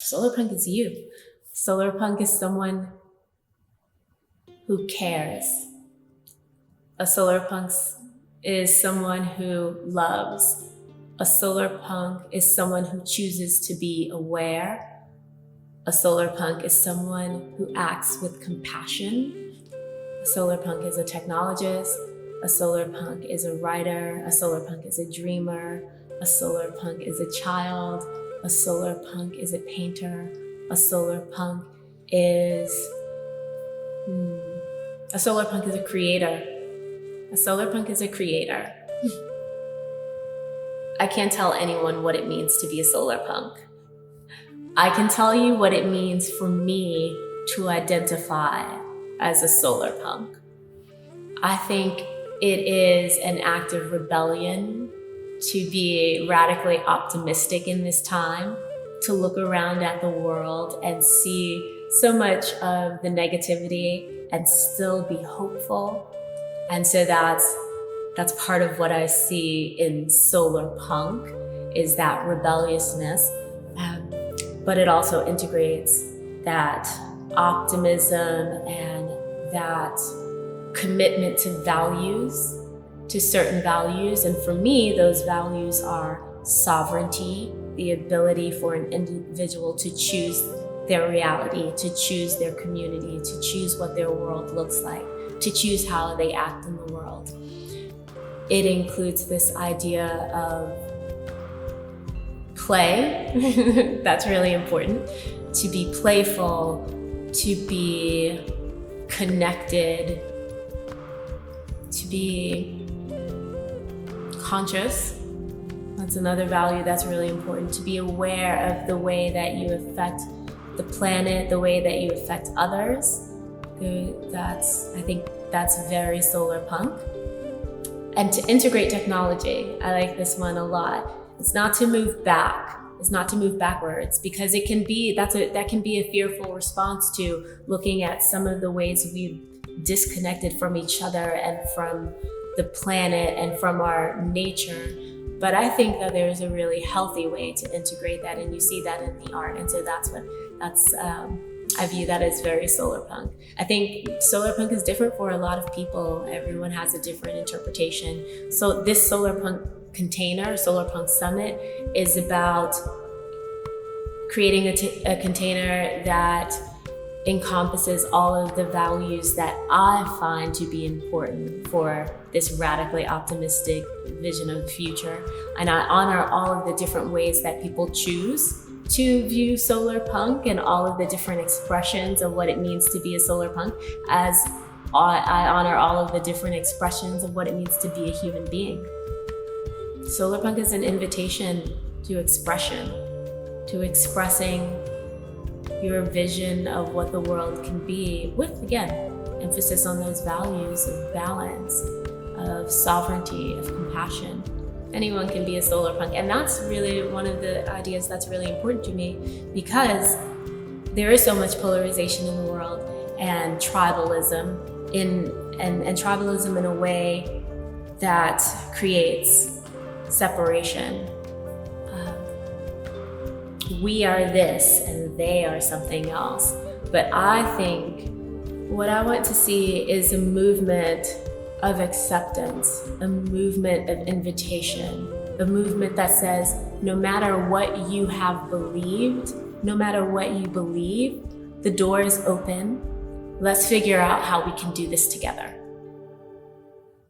Solarpunk is you. Solarpunk is someone who cares. A solarpunk is someone who loves. A solarpunk is someone who chooses to be aware. A solarpunk is someone who acts with compassion. A solarpunk is a technologist. A solarpunk is a writer. A solarpunk is a dreamer. A solarpunk is a child. A solarpunk is a painter. A solarpunk is a creator. A solarpunk is a creator. I can't tell anyone what it means to be a solarpunk. I can tell you what it means for me to identify as a solarpunk. I think it is an act of rebellion to be radically optimistic in this time, to look around at the world and see so much of the negativity and still be hopeful. And so that's part of what I see in Solarpunk, is that rebelliousness, but it also integrates that optimism and that commitment to values, to certain values. And for me, those values are sovereignty, the ability for an individual to choose their reality, to choose their community, to choose what their world looks like, to choose how they act in the world. It includes this idea of play. That's really important. To be playful, to be connected, to be conscious. That's another value that's really important. To be aware of the way that you affect the planet, the way that you affect others. I think that's very Solarpunk. And to integrate technology, I like this one a lot. It's not to move back. It's not to move backwards, because it can be, that can be a fearful response to looking at some of the ways we've disconnected from each other and from the planet and from our nature. But I think that there's a really healthy way to integrate that, and you see that in the art. And so I view that as very Solarpunk. I think Solarpunk is different for a lot of people. Everyone has a different interpretation. So this Solarpunk container, Solarpunk Summit, is about creating a container that encompasses all of the values that I find to be important for this radically optimistic vision of the future. And I honor all of the different ways that people choose to view Solarpunk and all of the different expressions of what it means to be a Solarpunk, as I honor all of the different expressions of what it means to be a human being. Solarpunk is an invitation to expression, to expressing your vision of what the world can be, with, again, emphasis on those values of balance, of sovereignty, of compassion. Anyone can be a Solarpunk, and that's really one of the ideas that's really important to me, because there is so much polarization in the world and tribalism and tribalism in a way that creates separation. We are this and they are something else. But I think what I want to see is a movement of acceptance, a movement of invitation, a movement that says, no matter what you have believed, no matter what you believe, the door is open. Let's figure out how we can do this together.